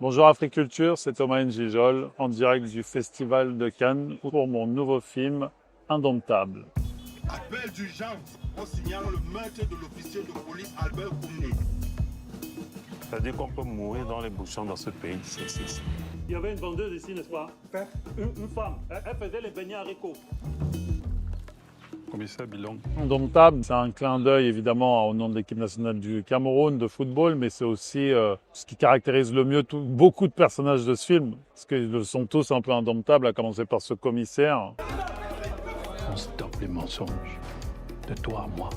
Bonjour Africulture, c'est Thomas Njijol en direct du Festival de Cannes pour mon nouveau film Indomptable. Appel d'urgence. On signale le meurtre de l'officier de police Albert Koumé. C'est-à-dire qu'on peut mourir dans les bouchons dans ce pays. Il y avait une vendeuse ici, n'est-ce pas? Une femme. Elle faisait les beignets haricots. Commissaire Bilong. Indomptable, c'est un clin d'œil évidemment au nom de l'équipe nationale du Cameroun de football, mais c'est aussi ce qui caractérise le mieux beaucoup de personnages de ce film, parce qu'ils sont tous un peu indomptables, à commencer par ce commissaire. On stoppe les mensonges. De toi à moi.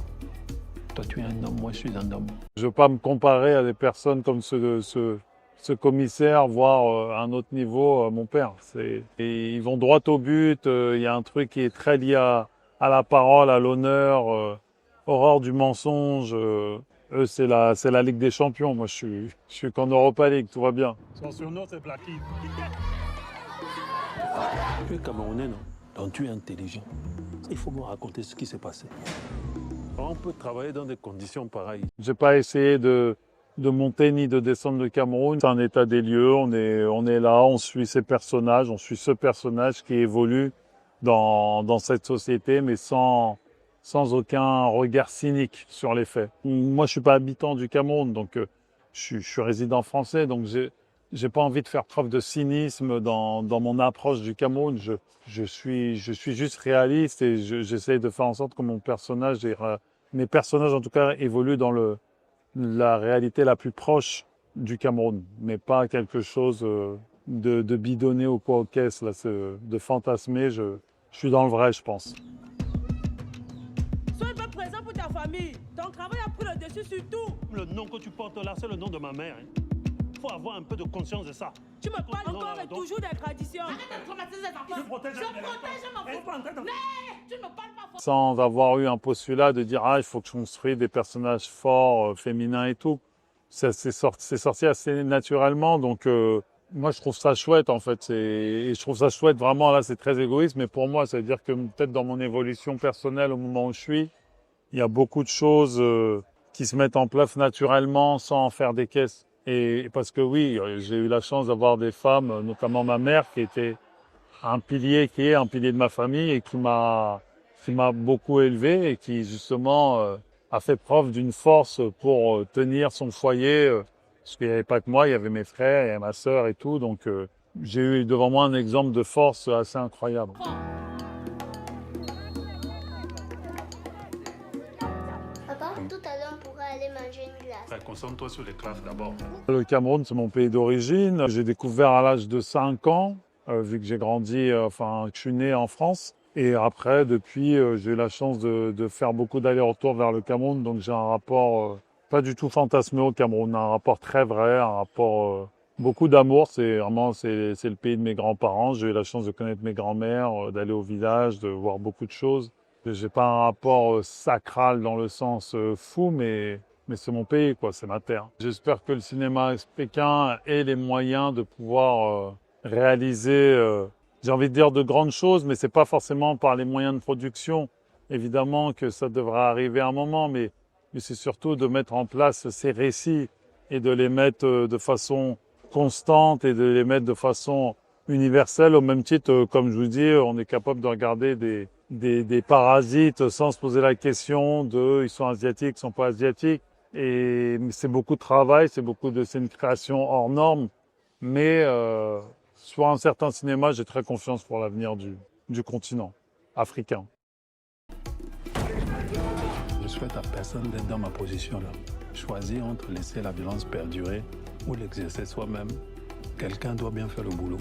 Toi, tu es un homme, moi, je suis un homme. Je ne veux pas me comparer à des personnes comme ce commissaire, voire à un autre niveau, mon père. Et ils vont droit au but, il y a un truc qui est très lié à la parole, à l'honneur, horreur du mensonge. Eux, c'est la Ligue des Champions. Moi, je suis qu'en Europa League, tout va bien. Son surnom, c'est Blacky. Tu es Camerounais, non? Donc tu es intelligent. Il faut me raconter ce qui s'est passé. On peut travailler dans des conditions pareilles. J'ai pas essayé de monter ni de descendre le Cameroun. C'est un état des lieux. On est là, on suit ces personnages, on suit ce personnage qui évolue dans cette société, mais sans aucun regard cynique sur les faits. Moi, je suis pas habitant du Cameroun, donc je suis résident français, donc j'ai pas envie de faire preuve de cynisme dans mon approche du Cameroun. Je suis juste réaliste et j'essaie de faire en sorte que mon personnage, mes personnages en tout cas, évoluent dans la réalité la plus proche du Cameroun, mais pas quelque chose de bidonné au poids aux caisses, là, de fantasmer. Je suis dans le vrai, je pense. Sois un peu présent pour ta famille. Ton travail a pris le dessus sur tout. Le nom que tu portes là, c'est le nom de ma mère. Il faut avoir un peu de conscience de ça. Tu me parles Non, encore non, et donc- toujours des traditions. Je protège Je protège ma famille. Tu ne me parles pas fort. Sans avoir eu un postulat de dire il faut que je construise des personnages forts, féminins et tout. C'est sorti assez naturellement, donc moi je trouve ça chouette en fait. Et je trouve ça chouette vraiment, là c'est très égoïste, mais pour moi ça veut dire que peut-être dans mon évolution personnelle au moment où je suis, il y a beaucoup de choses qui se mettent en place naturellement sans en faire des caisses. Et parce que oui, j'ai eu la chance d'avoir des femmes, notamment ma mère, qui est un pilier de ma famille et qui m'a beaucoup élevé et qui justement a fait preuve d'une force pour tenir son foyer. Parce qu'il n'y avait pas que moi, il y avait mes frères, il y avait ma sœur et tout. Donc j'ai eu devant moi un exemple de force assez incroyable. Papa, tout à l'heure, on pourra aller manger une glace. Concentre-toi sur les classes d'abord. Le Cameroun, c'est mon pays d'origine. J'ai découvert à l'âge de 5 ans, vu que j'ai grandi, que je suis né en France. Et après, depuis, j'ai eu la chance de faire beaucoup d'allers-retours vers le Cameroun. Donc j'ai un rapport pas du tout fantasmé au Cameroun, un rapport très vrai, un rapport beaucoup d'amour. C'est le pays de mes grands-parents. J'ai eu la chance de connaître mes grands-mères, d'aller au village, de voir beaucoup de choses. J'ai pas un rapport sacral dans le sens fou, mais c'est mon pays, quoi, c'est ma terre. J'espère que le cinéma pékin ait les moyens de pouvoir réaliser, j'ai envie de dire de grandes choses, mais c'est pas forcément par les moyens de production. Évidemment que ça devra arriver à un moment, mais c'est surtout de mettre en place ces récits et de les mettre de façon constante et de les mettre de façon universelle, au même titre, comme je vous dis, on est capable de regarder des parasites sans se poser la question de ils sont asiatiques, ils sont pas asiatiques. Et c'est beaucoup de travail, c'est une création hors norme, mais sur un certain cinéma, j'ai très confiance pour l'avenir du continent africain. Je souhaite à personne d'être dans ma position là. Choisir entre laisser la violence perdurer ou l'exercer soi-même. Quelqu'un doit bien faire le boulot.